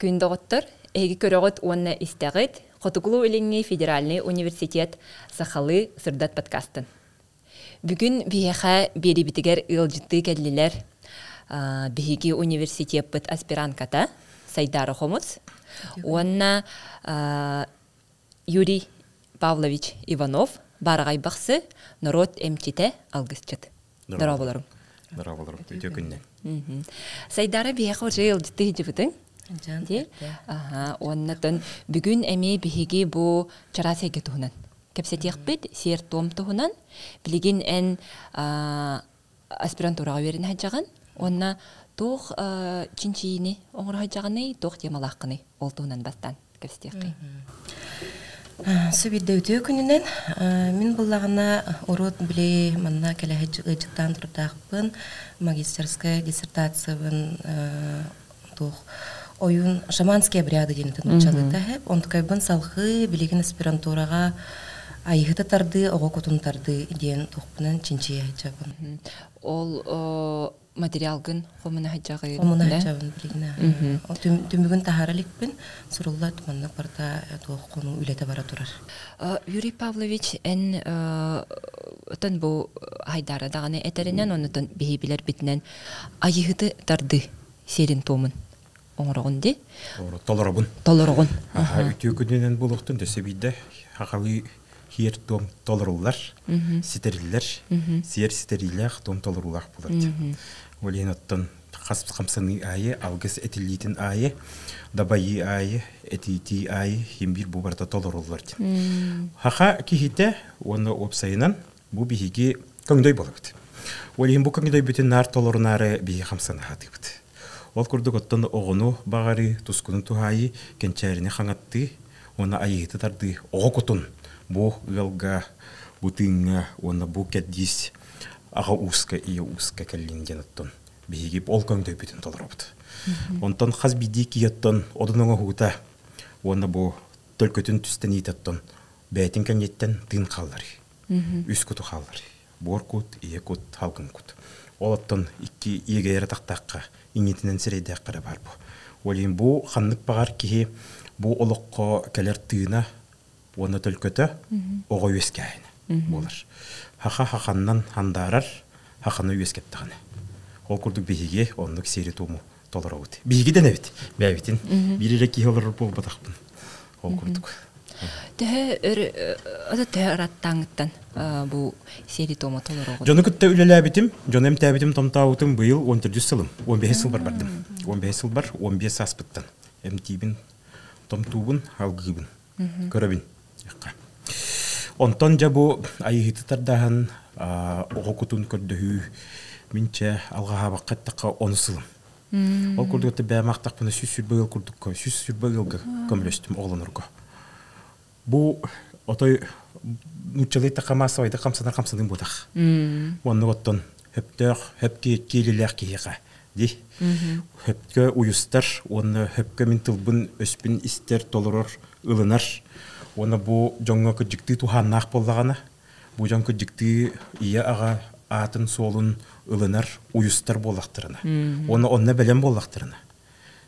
күндөгөттөр эги көрөгөт уонна истегит Хотугулу Илинги Федеральный университет Сахалы сырдат подкастын. Бүгүн биеха берибитигер ылжытты келлилер биһиги университет бит аспирантката Сайдара Хомус. Уонна Юрий Павлович Иванов барагай баксы народ МЧТ алгысчыт. Здорово. Здорово, өтө күннен. Сайдара биеха уже ылжытты жибитин. Оннатын бүгүн эми биһиги бу чарасайга туһунан. Кепсетиякпит сер том туһунан билигин эн аспирантурага берин хаҗаган. Онна тох чинчини оңор хаҗаганы тох темалакны ол туһунан бастан кепсетиякки. Сөбидде өтө күнүнен мен буллагына урут биле манна келе хаҗыктан турдакпын магистерская диссертациябын тох Oyun шаманские обряды денетен учалыта хеп, он кайбын салхы билеген аспирантурага айыгыта тарды, ого котун тарды ден тухпынан чинчия хаджабын. Ол материалгын хомуна хаджагы. Хомуна хаджабын билегіне. Түмігін тахараликпен сурулла туманна парта туохкону үлете бара турар. Юрий Павлович эн отон бу хайдара даганы этеринен онутон бихибилер битинен айыгыты тарды серин томун. Оңрогунди. Толорогун. Толорогун. Үтө күнүнөн булуктун дөсөбийде хакалы хиер том толорулар, ситериллер, сиер ситерилер том толорулар булат. Оленоттон хас камсаны айы, алгыс этилитин айы, дабайы айы, этити айы, химбир бу барда толорулар. Хака кихите оны опсайынан бу биһиги көңдөй болот. Олен бу көңдөй бүтүн нар толорунары биһи камсаны хатыбыт. Ол курдук оттон огону багары тускунун тухайы кенчерини хаңатты, оны айыты тарды ого котун. Бу галга бутынга оны бу кеддис ага уска ия уска келлинген оттон. Биги ол көңдөй бүтүн толоробут. Онтон хаз биди кияттон одунуңа хута. Оны бу төлкөтүн түстен итаттон бетин кенеттен тын каллары. Үс куту каллары. Боркут ия кут халкын кут. Олаттон икки иегере тактакка иңитинен сирейдек кара бар бу. Олин бу ханнык багар ки бу олокко келер тыына оны төлкөтө ого үескәйин болар. Хаханнан хандарар хаханы үескеттаганы. Ол курдук биһиге онлук сери тому толорот. Биһиге денебит. Бәбитин биререк ки олор болбатакпын. Ол курдук. Раттаңыттан бу сери томо толорого. Жоны күттө үлеләбитим, жоным тәбитим томтаутым быйыл 14 сылым. 15 сыл бар бардым. 15 сыл бар, 15 аспыттан. Эмтибин томтубун алгыбын. Көрөбин. Онтон жабу айыттардан окутун көрдөһү минче алга баккаттакка 10 сылым. Ол курдукты бәмактакпын сүсүр быйыл курдукка, сүсүр быйылга көмлөстүм оглонорго. Бу отой нучалыйта камасойда камсадан будах. Онны оттон хөптө келилер кига. Ди. Хөпкө уюстар, оны хөпкө мин тылбын өспүн истер толорор ылынар. Оны бу жоңго кыжыкты туханнак боллагана. Бу жоңго кыжыкты ия ага атын солун ылынар уюстар болактырына. Оны онна белем болактырына.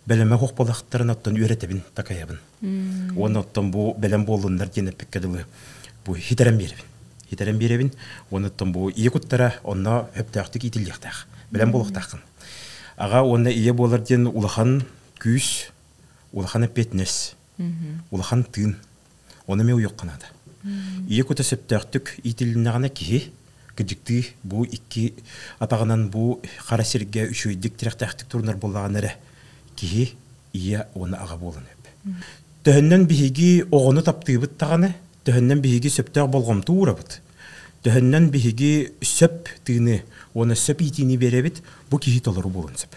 Белеме хок болактырына оттон үйрөтөбүн такаябын. Оны оттон бу белем болундар денеп пеккедиле. Бу хитерем беребин. Оны оттон бу ие куттара онна хөптөктүк итилдектак. Белем болуктакын. Ага оны ие болар ден улахан күс, улахан петнес. Улахан тын. Оны ме уйокканада. Ие кута сөптөктүк итилнагана ки кыжыкты бу икки атаганан бу кара серге үчөйдик тиректактык турнар боллаганары ки ия оны ага болун эп. Төһөннөн биһиги огону таптыбыт таганы, төһөннөн биһиги сөптөк болгом туурабыт. Төһөннөн биһиги сөп тыны, оны сөп итини беребит, бу кихи толору болун сөп.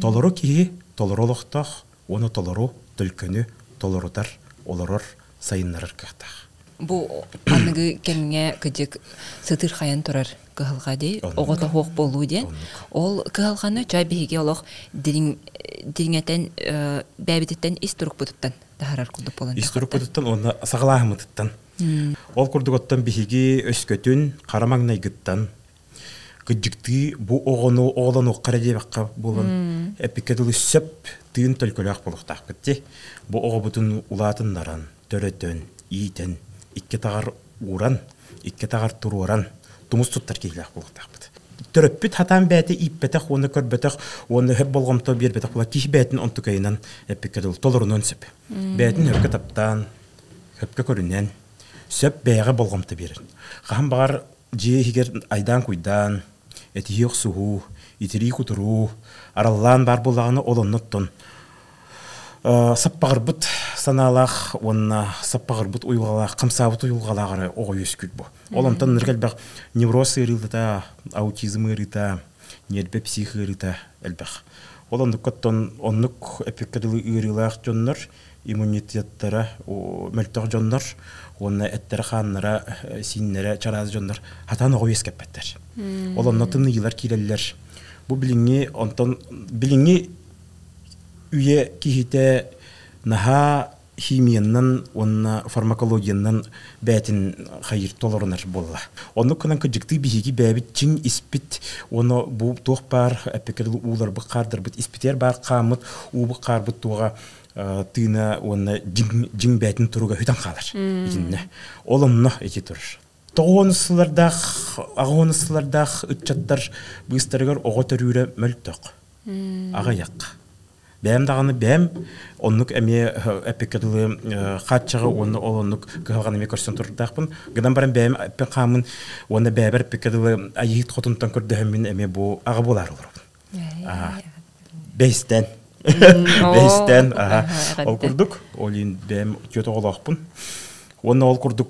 Толору кихи толоролоктох, оны толору төлкөнү толорутар, олорор сайыннарар кахтах. Бу аныгы кемге кыжык сытыр хаян турар кыһылга ди, огото хок болуу ди. Ол кыһылганы чай биһиге олох дириңетен бәбитеттен иструк бутуттан тахарар кулдуп болон. Иструк бутуттан оны сагалаамытыттан. Ол курдуготтан биһиги өскөтүн карамагнайгыттан кыджыкты бу огону оолану карадебакка булан эпикедил сөп тыын төлкөлөк болуктак битти. Бу огобутун улаатындаран, төрөтөн, иитен, икки тагар уран, икки тагар туруран, тумус туттар кейлек болуктак бит. Төрөппүт хатан бәте иппетек, оны көрбетек, оны хөп болгомто бербетек була киш бәтин онтукайынан эпикедил толорунун сөп. Бәтин хөпкө таптан, хөпкө көрүнен, сөп бәйге болгомто берин. Кахан багар жиегер айдан куйдан, этиек суху, итери кутуру, араллан бар булаганы олонноттон. Саппагырбыт саналах, онна саппагырбыт уйгалах, камсабыт уйгалагары ого өскүл бу. Олонтон ныргелбак невроз ырылда, аутизм ырыта, нербе псих ырыта элбак. Олондукоттон оннук эпикедил ырылах жоннор, иммунитеттара, мөлтөк жоннор, онна эттер ханнара, синнере, чараз жоннор, хатан ого өскеппеттер. Олоннотын ыйлар киреллер. Бу билиңи, онтон билиңи үйе кихите наха химияннан, онна фармакологияннан бәтин хайыр толорунар болла. Онны кынан кыджыкты бихиги бәбит чин испит, оны бу тоқ бар, әпекеділ улар бұқардыр бұд, испитер бар қамыт, у бұқар бұд туға тыына онна жин бәтин тұруға хүтан қалар. Олымны еке тұрыр. Тоғонысылардақ, ағонысылардақ үтчаттар бұйыстарығар оғы төрүрі мөлттөк. Ағаяқ. Бәм дағаны бәм, оннук әме әпекеділі қатчығы, оны олоннук кығалған әме көрсен тұрдақпын. Гыдан баран бәм әппен қамын, оны бәбір әпекеділі айығыт қотынтан көрдіғімін әме бұл аға болар олар. Бәйістен. Бәйістен. Ол күрдік, олын бәм көті олақпын. Оны ол күрдік,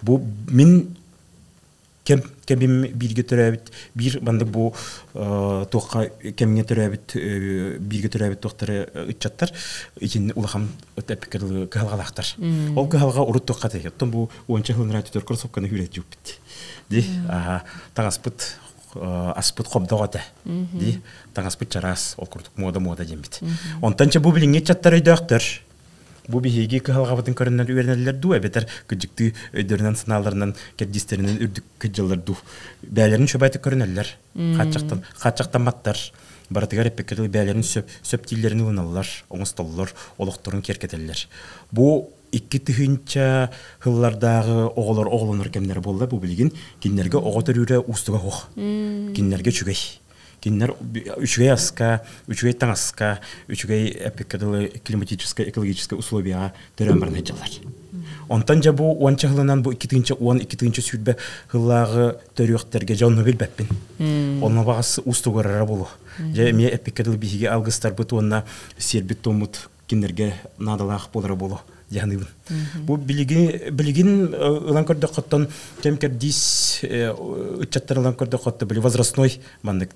бұл мен кембим бирге төрәбит, бир бандык бу тоққа кемге төрәбит, бирге төрәбит тоқтары үтчаттар, ичин улахам өтәпікірлі кығалғалақтар. Ол кығалға ұрыт тоққа тәйі. Оттан бу 10 жылын рәті төркір соққаны хүрет жүк бітті. Ди, таңаспыт, аспыт қобдағаты. Ди, таңаспыт жарас, ол күрдік мода дем бит. Онтанча бу біліңе чаттар өйдіқтір. Бу бихиги кыhalgabытын көрүнөн үйренелер ду, бетер кыжыкты өйдөрүнөн сыналарынан кедистеринен үрдүк кыжылар ду. Бәлерин шөбайты көрүнелер. Качактан маттар. Баратыгар эпекедил бәлерин сөп тиллерин уналлар, оңустоллор, олоқторун керкетелер. Бу 2 тыгынча хыллардагы оголор оголонор кемнер болду, бу билген киннерге ого төрүрө устуга хох. Киннерге чүгей. Киннер үчгей аска, үчгей таңаска, үчгей эпикедилы климатическое, экологическое условия төрөн баран эжалар. Онтан жа бу 10 жылынан бу 2-2 сүрбе хыллагы төрөктерге жонну билбеппин. Онна багасы устугарара болу. Же ме эпикедил бихиге алгыстар бут онна сербит томут киннерге надалах болара болу. Яхныбын. Бу билигин ылан көрдө коттон кемкердис үчаттар ылан көрдө котто били возрастной мандык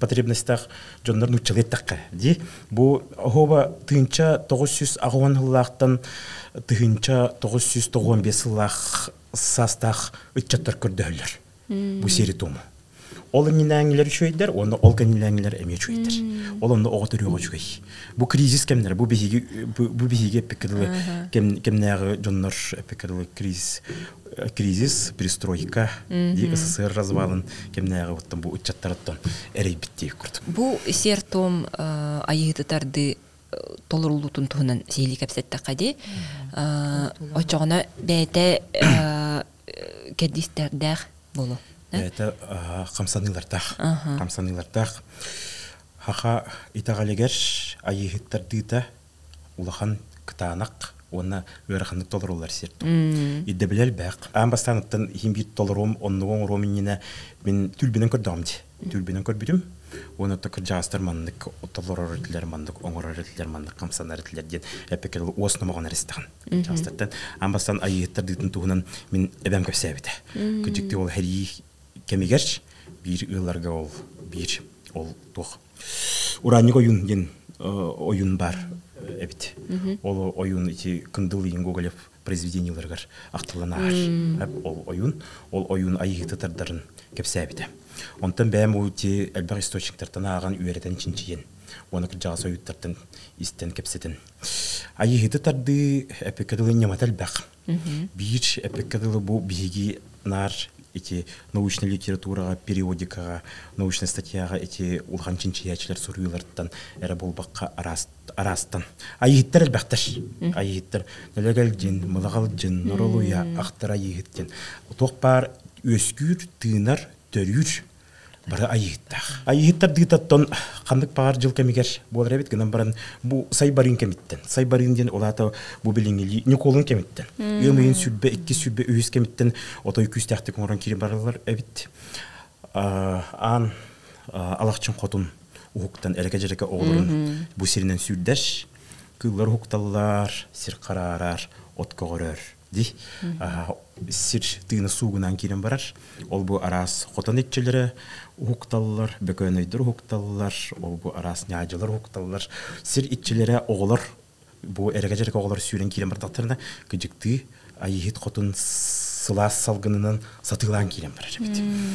потребностях жоннор нучалет такка. Ди бу хоба тынча 900 агуан хыллактан тынча 995 хыллак састах үчаттар көрдөлөр. Бу сери тому. Ол ниләңләр шөйдер, оны ол ниләңләр эме шөйдер. Ол онда оготырыга чугай. Бу кризис кемнәр, бу бихиге пекедле кемнәгы жоннор пекедле кризис, перестройка, ди СССР развалын кемнәгы оттан бу үчаттараттан эрей битти курдук. Бу сертом айыгытарды толурулутун туһунан сейли кепсетте кади. Очогона бәйте кедистердер болу. Это камсанылардах. Хаха итагалегер айыгыттардыта улахан кытанак, оны өраханнык толырулар серту. Иддебилел бәк. Амбастаныттан химбит толырум, оннугон роминіне мен түлбінен көрдамди. Түлбінен көрбүдім. Оны токыр жастар мандык, толырор өтілер мандык, оңырор өтілер мандык, камсанар өтілер ден әпекел осынамаған арыстаған. Жастардан амбастан айыгыттардытын туғынан мен әбәм көпсәбіді. Күджікті ол хәри кемигерч бир ыларга ол бир ол тох ураник оюн ген оюн бар эбит ол оюн ити кындыл ингоголев произведенияларгар актыланар ол оюн айыгытардарын кепсәбите онтан бәм ути элбар источниктардан аган үйрәтен чинчиен оны кыржагы союттардан истен кепсетен айыгытарды эпикадылы нематал бак бир эпикадылы бу биги нар эти научная литературага, периодикага, научная статьяга эти улганчин чиячилер суруйлардан эре болбакка арастан. Айыттар элбактар. Айыттар нелегалдин, мылагалдин, норолуя, ахтара айыттен. Токпар өскүр, тыынар, төрүр. Бары айыттар. Айыттар дыйтаттан қандық бағар жыл кәмегер болар әбет гынан баран бұл сайбарын кәметтен. Сайбарын ден олата бұл біліңгелі неколын кәметтен. Өмейін сүрбе, екі сүрбе өйіз кәметтен отой күстәқті көңірін керен баралар әбет. Ан алақчын қотын ұғықтан әрекә-жерекә оғылырын бұл серінен сүрдәш. Кыллар ұқталылар, сир қарарар, от көғырыр. Сир тыйны суғынан керен барар. Ол бұл арас қотан етчелері ұқталылар, бөкөнөйдір ұқталылар, ол бұл арас няжылар ұқталылар. Сир етчелері оғылар, бұл әрекәжерек оғылар сүйрен керен бардақтарына күжікті айығыт қотын сылас салғынынан сатылан керен барар.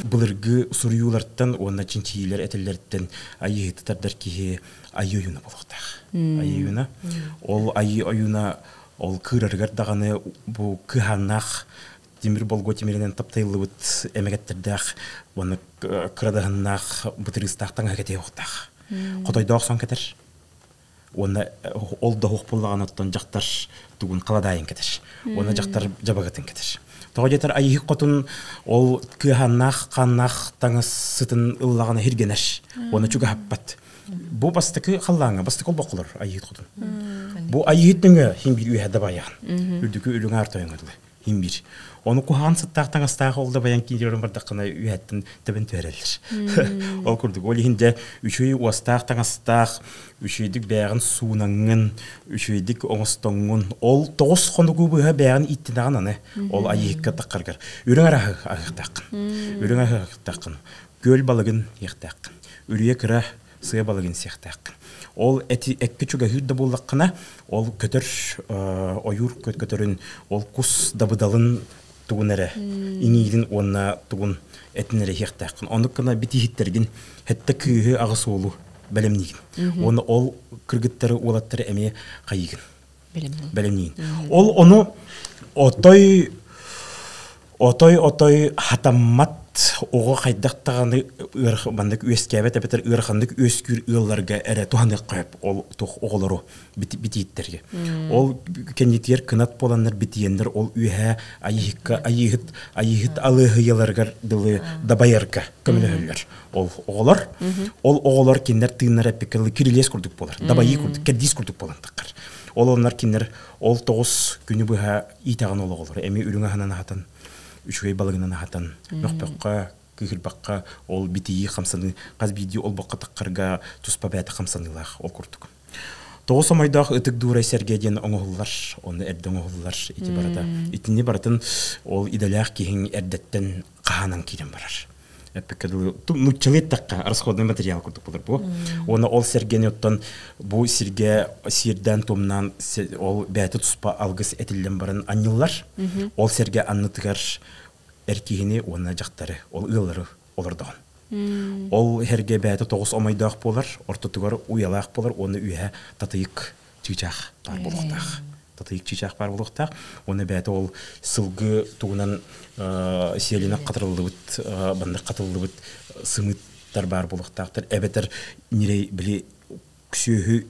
Бұлырғы сұруюларттан, онына чинчийлер әтелерттен айығыттардар кеге айы ойуна болуқтақ. Айы ойуна. Ол айы ойуна ол кыраргар даганы бу кыханнах темир болго темиринен таптайлы бут эмегеттердах оны кырадаганнах бутырыстактан хакете октах. Котойдок сон кетер. Оны ол да хок болганаттан жактар тугун каладайын кетер. Оны жактар жабагатын кетер. Тога жетер айы котун ол кыханнах каннах таңыз сытын ыллаганы хиргенеш. Оны чуга хаппат. Бу бастыкы халлаңа, бастыкы бокулар айыт котун. Бу айыттыңа химбир үйәдә баян. Үрдүкү үлүң артойыңырлы. Химбир. Оны кухан сыттактан астагы олда баян киндерен бардакына үйәттен тебен төрелер. Ол күрдүк. Ол хинде үчөй уастактан астак, үчөйдик бәгын суунаңын, үчөйдик оңостоңун. Ол 9 хонугу буга бәгын иттинаган аны. Ол айыкка таккаргар. Үрүң арагы агыктакын. Үрүң агыктакын. Гөл балыгын яктакын. Үрүе кыра сыя балыгын сыяктакын. Ол эти экки чуга хүрдө боллаккана, ол көтөр оюр көтөрүн, ол кус дабыдалын тугунере, иңидин онна тугун этинере яктакын. Онуккана битихиттерген хетте кыйы агысуулу белемнигин. Оны ол кыргыттары улаттары эме кайыгын. Белемнигин. Ол ону отой хатаммат ого кайдактаганы бандык өскәбет әбетер ырхандык өскүр ылларга эре тухандык кайып ол тух оголору бититтерге. Ол кендитер кынат боланнар битиендер ол үйә айыгыт алыгыларга дылы дабаярга көмөлөр. Ол оголор, ол оголор киндер тыыннар эпикелы кирилес курдук болар. Дабайы курдук, кедис курдук боландыктар. Ол оннар киндер ол 9 күнү буга итаган оголор. Эми үрүңө ханан хатан үчгөй балыгынан хатан нөхбөккө кыгылбакка ол битии хамсаны каз видео ол бакка таккарга туспа бәте хамсанылар ол курдук. 9 майдах ытык дура сергеден оңоллар, оны эрден оңоллар ити барада. Итини баратын ол идалях киһин эрдеттен каанан кирен барар. Эпикедил нуччылыт такка расходный материал курдук булар бу. Оны ол сергени оттон бу сирге сирден томнан ол бәте туспа алгыс этилден барын аннылар. Ол серге аннытыгар эркигини оны жактары, ол ыллары олардаган. Ол херге бәте 9 омайдак болар, ортотугар уялак болар, оны үйә татыйк чичах бар булуктак. Татыйк чичах бар булуктак. Оны бәте ол сылгы тугунан селина катырылыбыт, бандыр катылыбыт сымыттар бар булуктактар. Эбетер нирей били сүйү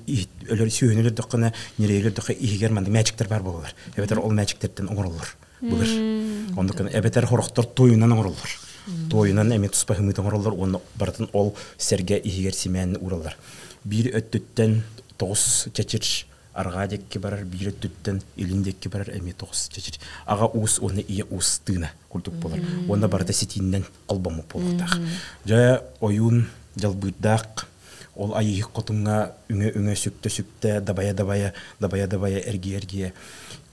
өлөр сүйүнөлөр доккана нирейлер докка игер манда мәчиктер бар булалар. Эбетер ол мәчиктерден оңоролор. Булыр. Ондукан эбетер хороктор тоюнан оңоролор. Тоюнан эми туспа хымыт оңоролор, оны бартын ол серге игер симен уралар. Бир өттөттен 9 чечир аргадекке барар, бир өттөттен илиндекке барар, эми 9 чечир. Ага уус оны ие уус тыына курдук болар. Онда барда сетинен албамы болуктак. Жая оюн жалбырдак ол айык котунга үңө сүктө дабая эрги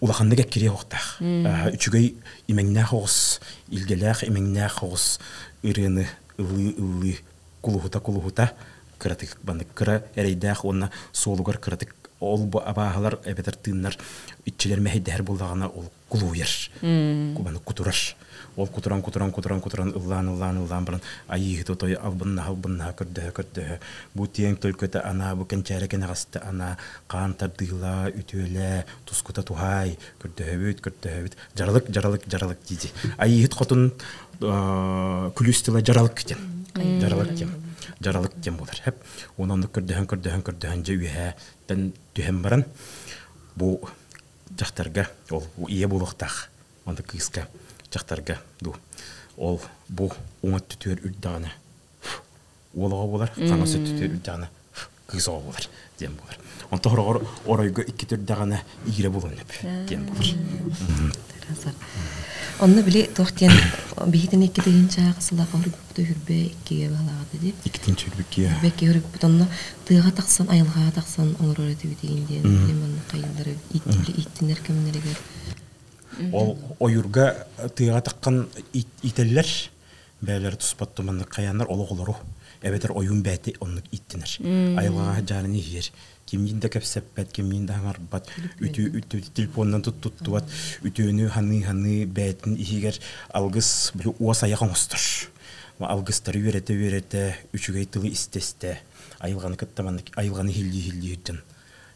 улахандыга кире хоктах. Үчүгөй имеңнә хогус, илгеләх имеңнә хогус ырыны ылы кулухута кыратык бандык кыра эрейдах онна соолугар кыратык ол абаалар эбетер тыыннар итчелер мәһидәр булдагына ол кулуяр. Кубаны кутураш. ол кутуран ыллан баран айыгы тотой албынна көрдө бу тең төлкөтө ана бу кенчерекен агасты ана каантар дыйла үтөлө тускута тухай көрдөбүт жаралык диди айыгы котун күлүстүлө жаралык тем болар хеп онон көрдөһөн жебе тен түһем баран бу жактарга ол ие булуктак анда кыска жактарга ду ол бу уңат түтөр үрданы олого болар каңасы түтөр үрданы кызоо болар дем болар онто хорогор оройго икки түрдагана игире болон деп дем болар онны биле тохтен бихитен икки деген чагысыла хорукты хүрбе иккиге балагады деп иккинчи үрбекке бекке хүрүп бутонно тыга таксан айылга таксан оңорор этиби дегенден мен кайылдары иттинер кемнерегер ол ойурга тыга таккан ителлер бәлер туспаттымын каяннар ологолору эбетер оюн бәти оннук иттинер айылга жарыны жер кимдинде кепсеппет кимдинде аңарбат үтү телефондан туттубат үтөнү ханы бәтин игер алгыс бу уас аягын остор алгыстар үйрете үчүгей тылы истесте айылганы кыттаман айылганы хилди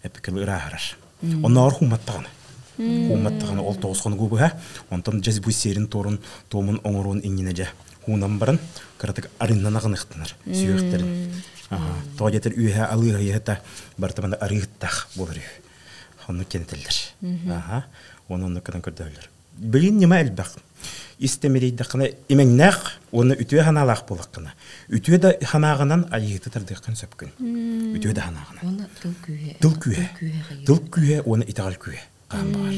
эпикел ыраарар онор хуматтаганы ол тоосгону губа онтон жез бу серин торун томун оңорун иңинеже хунан баран кыратык арыннан агыныктынар сүйөктерин тоожетер үйе алыгыйта бартаманда арыгыттах болор онну кентелдер онну кадан көрдөлөр билин нема элбак истемирейдакына имеңнак оны үтүө ханалак болаккына үтүө да ханагынан айыты тардыккан сөпкүн үтүө да ханагынан тыл күйе оны итагал күйе камбар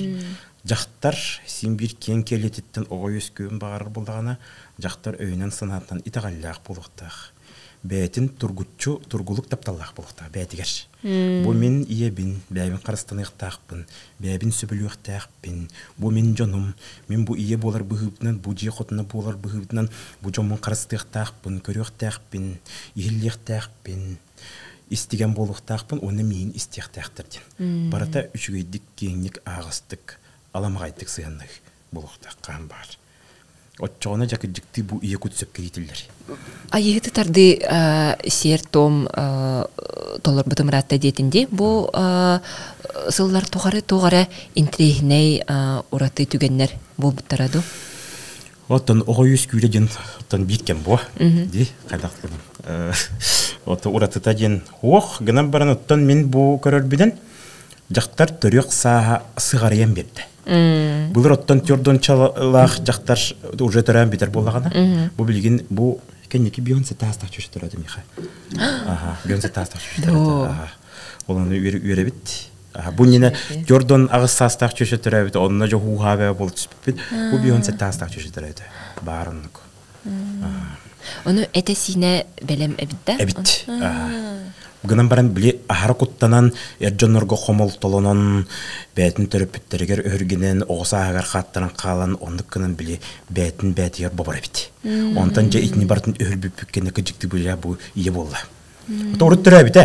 жактар симбир кен келетиттен огойөс күйөн багар булдагана жактар өйнөн санаттан итагаллак болуктак бәтин тургулук тапталлах болукта бәтигер. Бу мен иебин, бәбин карыстаныктакпын, бәбин сөбүлүктакпын. Бу мен жонум, мен бу ие болар быгыбынан, бу жие хотуна болар быгыбынан, бу жомун карыстыктакпын, көрөктакпын, ихилликтакпын. Истеген болуктакпын, оны мен истектактырдын. Барата үчүгөйдик кеңник агыстык, аламгайдык сыяннык болуктаккан бар. Отчоона жакыжыкты бу ие күтсөп кейтилер. Айыты тарды сер том толор бутумратта детинде бу сыллар тугары интригней ураты түгеннер болбуттараду. Оттон огойус күйлеген оттон биткен бу ди кайдактын. Отто ураты таден ох гынан баран оттон мен бу көрөрбүдөн жактар төрөк саа сыгарыян берди. Булар оттон төрдөн чалах жактар уже төрөм битер боллагана. Бу билген бу кенеки Бейонсе тастак чөшө турады миха. Бейонсе тастак чөшө турады. Оланы үйрөбүт. Бу нене Jordan агыс тастак чөшө турады. Онна жо хугабе болуп түспүт. Бу Бейонсе тастак чөшө турады. Баарынык. Оны этесине белем эбитте. Эбит. Гынан баран биле ахаракуттанан эржонорго хомол толонон бәтин төрөпүттергер өргенен огсаагар хаттаран калан ондуккынан биле бәтин бәтигер бобар бит. Онтан же итни бартын өрбүпкене кыжыкты биле бу ие болла. Торут төрөбүт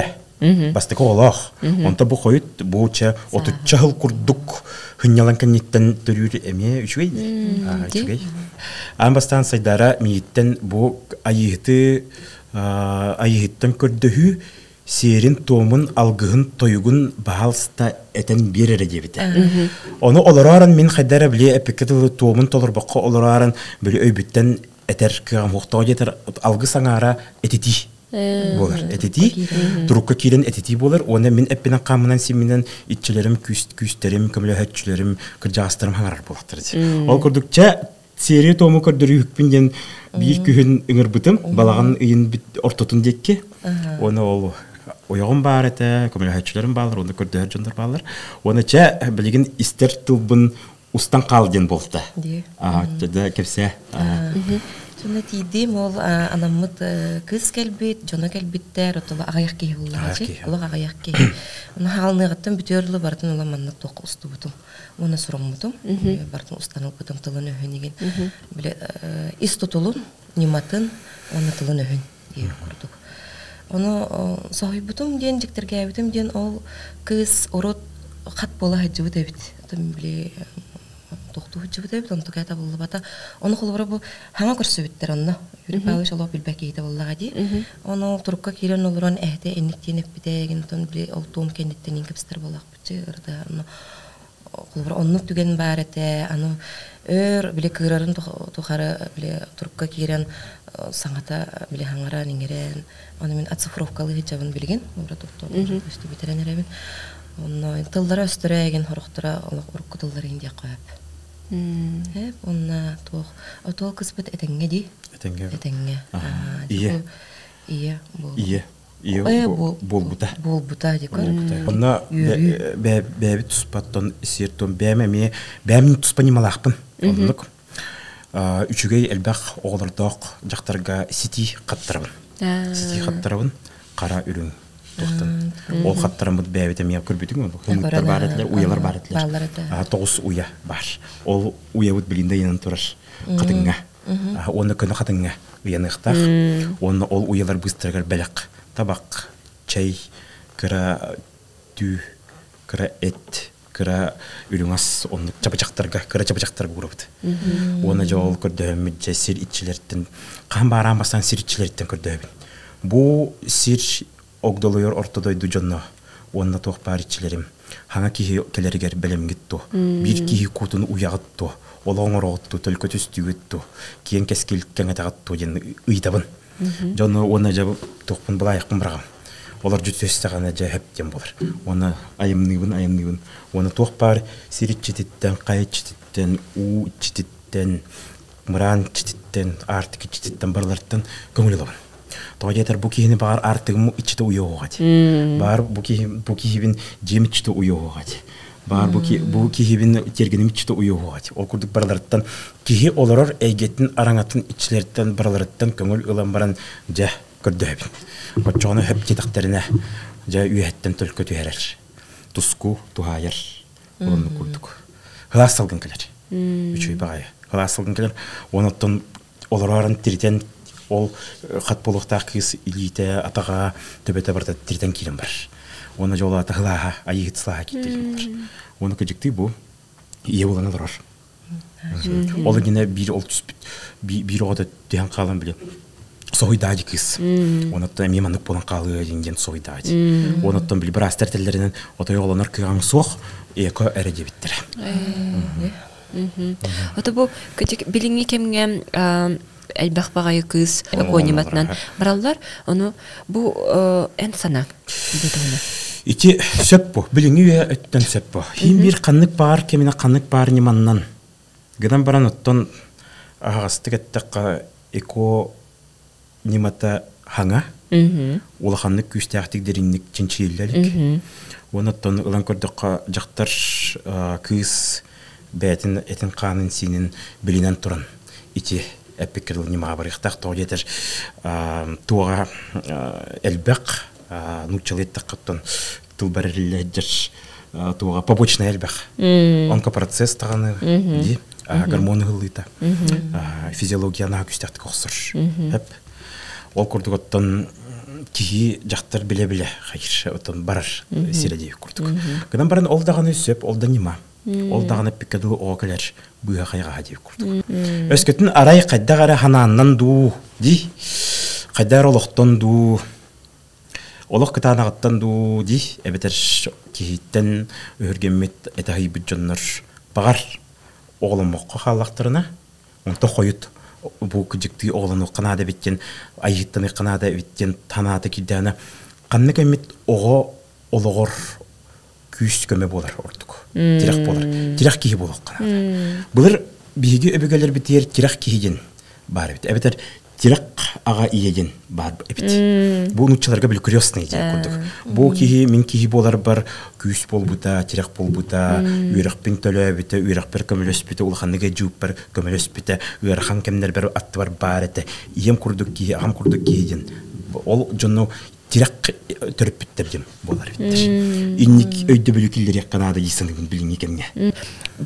бастык олох. Онта бу койут бууча отуччахыл курдук хынялан кенниттен төрүр эме үчүгей. Амбастан сайдара мииттен бу айыттан көрдөһү серин томун алгыгын тойгун баалста этен бирере дебите. Оны олорарын мен хайдара биле эпикетил томун толорбакка олорарын биле өйбүттен этер кыгам хохтоо жетер алгы саңара этити болар. Этити турукка кирен этити болар. Оны мен эппенен камынан семинен итчелерим күстерим көмөлөһөтчүлөрүм кыржастырым хаңарар болактыр. Ол көрдүкчө сери тому көрдүрүкпүнген бир күн ыңырбытым балаган ыйын бит ортотун декке. Оны ол оягын бар эте, көмөлөһөтчүлөрүм балар, оны көрдөөр жондар балар. Оны че билген истер тылбын устан калден болду. Жада кепсе. Жона тидим ол анаммыт кыз келбит, жона келбиттер, отола агаяк кей буллачы. Ол агаяк кей. Оны халныгыттан бүтөрлү бардын ола манна ток устубутум. Оны сураммутум. Бардын устанып бутум тылын өһөнеген. Биле истотулун, ниматын, оны тылын өһөн дип курдук. Оны сахибутум ден жиктерге битим ден ол кыз орот хат бола хаҗыбыт эбит. Атым биле тохту жибде бит онту кайта булды бата оны холбора бу хаңа көрсөбүттер онно Юрий Павлович оло билбекейте буллага ди оны турукка кирен олорон эхте энниктен эппидеген тон би олтум кенеттен ингепстер болак бичи ырда холбора онну түген барете аны өр биле кырарын тухары биле турукка кирен саңата биле хаңара ниңерен аны мен оцифровкалы хижабын билген олора токтор işte битеренеребин оны тылдара өстөреген хорохтора урукку тылдары инде коеп онна тол кызбыт этеңге ди этеңге ие болбута ди көр онна бәби туспаттан сертон бәмеме бәмин туспанималакпын онлук үчүгей элбак оголордок жактарга сити каттырабын кара үрүң тохтан ол каттырабын бәбите мен көрбүтүң хумуттар бар этлер уялар бар этлер 9 уя бар ол уябыт билинде янын турар катыңга оны көне катыңга уяныктак оны ол уялар быстрыгар белек табак чай кыра түү кыра эт кыра үрүңас оны чапачактарга көрөбүт оны жол көрдөмүт же сир итчилердин кан барамасан сир итчилердин көрдөбүн бу сир огдолуyor ортодойду жонно онна тох баричилерим хаңа кихи келеригер белемгитту бир кихи кутун уягытту олоңорогутту төлкөтүстүгүтту кийин кескиликкен атагатту жен ыйтабын жонно онна жабы тохпун булайыкпын баргам олар жүтөстөгана жаап дем болор оны айымныбын оны тох бар сиричититтен кайчититтен чититтен муран чититтен артык чититтен барлардан көңүл алам тоодетер бу кийини бар артыгым ичте уйоогат бар бу кийибин жемичте уйоогат бар бу кийибин тергеним ичте уйоогат ол курдук барлардан кийи олорор эйгеттин араңатын ичилерден барлардан көңүл ылам баран жа көрдөбүн очону хөп жетактерине жа үйөттен төлкөтү эрер туску тухайыр onu kurduk. Hılas salgın gelir. Üçüy bağaya. Hılas salgın gelir. Ondan olarların tirten ol hat boluqta kız ilite atağa töbete barda tirten kilim var. Ona jola atağa ayıtsa gitti. Onu kıcıktı bu. İyi olanlar var. Ol yine bir bir oda diyen kalan bile. Soydacı kız. Ondan mimanlık bolan kalı dingen soydacı. Ondan bile biraz tertellerinin otoya olanlar kıran soğuk eko erece bittir. Ota bu küçük bilingi kemge elbaq bağayı kız oynamatından barallar onu bu en sanak dedi onu. İki söp bu. Bilingi üye ötten söp bu. Him bir kanlık bağır kemine kanlık bağır nimandan. Gıdan baran ottan ağastık ettik eko nimata hanga. Ola kanlık güçtəxtik derinlik cinçiyellik. Onattan ılan kördük jaktar kız bəyətin etin qanın sinin bilinen turan. İki epikirli nima var. İxtaq toğ yeter tuğa elbaq нучалетtak qattan tılbarırlı jır tuğa побочный elbaq. Onka процесс tağını di gормоны hılıyta. Fizyologiyana güçtəxtik oxsur. Hep ol kurduk ottan ki jaktar bile hayır otan barar siredi kurduk. Gıdan baran ol dağını söp ol da nima. Ol dağını pikadulu oğalar buya hayga hadi kurduk. Özkötün aray qaddagara hanandan du di. Qaddar oloqtan du. Oloq qıtanaqtan du di. Ebeter kihitten örgemmet etahi bütcanlar bağar oğlum moqqa xallaqtırına. Onta qoyut bu küçüktü oğlanı kanada bitten ayıttanı kanada bitten tanada kidana kannak emit oğo oloğor küs köme bolar ortuk tirak bolar tirak kihi bolak kanada bular bihigi öbegeler biter tirak kihijin bar bit ebeter tirak aga iyejin bar bit bu nuçalarga bil curiosity kurduk bu kihi min kihi bolar bar küs bol buta tirak bol buta ürak pin tölö bite ürak per kömölös bite ul xanıga jup per kömölös bite ürak han kemler ber at var barete iyem kurduk kihi ham kurduk kihijin ol jonno tirak törüp bitterdim bolar bittir innik öydü bölükiller yakkanada yisınıgın bilini kemge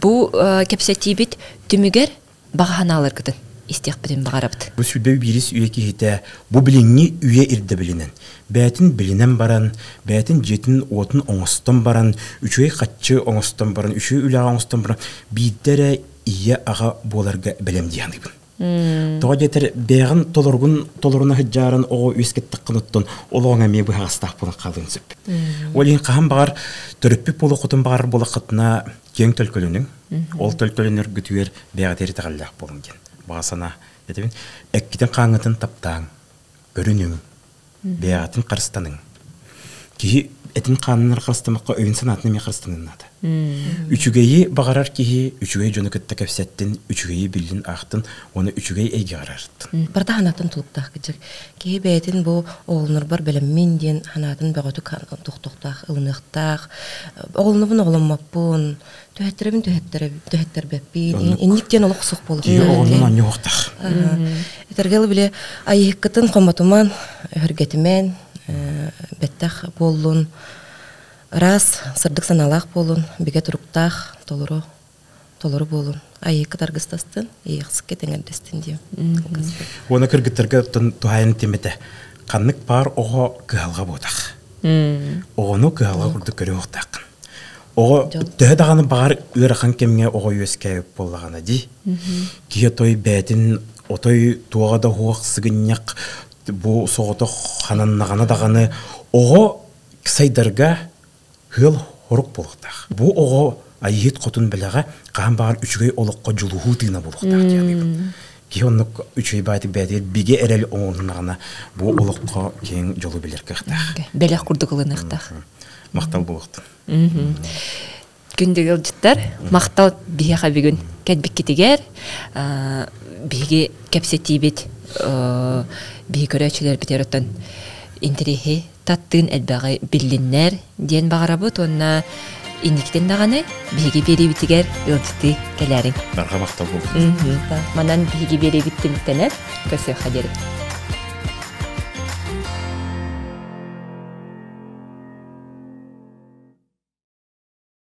bu kepsetibit tümüger bağhanalar gıdın İstihbatin bağıraptı. Bu sübbe biris üye kihite bu bilingi üye irde bilinen. Bəyətin bilinen baran, bəyətin jetin otun oңostan baran, üçüye qaççı oңostan baran, üçüye üle oңostan baran, biddere ия аға боларга белем дияныбын. Тоға жетер бәғін толоруна хыджарын оғы өскеттік қыныттын олуаңа мебі ағастақ бұны қалдың сөп. Олин қаған бағар түріппі болу құтын бағар болу қытына кең төлкөлінің, ол төлкөлінер күтуер бәғатері тағаллақ болын ген. Бағасана, әккетін қаңытын таптаң, көрінің, бәғатын қарыстаның. Кейі әтін қанынар қарыстамаққа өйін санатының мен қарыстаның нады. Үчүгейи бағарар кихи, үчүгей жоны кытта кәпсәттін, үчүгейи білін ақтын, оны үчүгей әйге қарарыттын. Барда ханатын тұлыптақ кечек. Кей бәйтін бұл оғылныр бар бәлеммен ден ханатын бәғөті тұқтықтақ, ылынықтақ, оғылныбын оғылынмаппын, түхеттер бәппин, инниктен олық сұқ болып. Кей оғылынан не оқтақ. Этергелі біле айыққытын қоматуман, өргетімен, бәттәқ болуын, раз сырдык саналақ болун, биге туруктах толору болун. Айыкы таргыстастын, ийыксыкке теңердестин дем. Оны кыргытырга тухайын темете. Каннык бар ого кыалга ботак. Огону кыалга курду көрө октак. Ого дөдаганы бар ырахан кемге ого өскө боллагана ди. Кие той бетин отой туагада хуак сыгынняк бу согото хананнагана даганы ого сайдарга хыл хорук болуктак. Бу ого айыт котун белеге кан бар үчгөй олокко жулуху тыйна болуктак диями. Кионнук үчгөй байтык бәдел биге эрел оңуннагана бу олокко кең жолу билер кыктак. Белек курдугулыныктак. Мактал болуктун. Күндөгөл жыттар мактал бияга бүгүн кетбик кетигер биге кепсетибит би көрөчүлөр битерөтөн интерехи таттын элбагы биллиннер ден багарабыт онна иниктен даганы биги берибитигер ылдыты келерин. Барга мактал болду. Манан биги берибиттимтенер көсө хадер.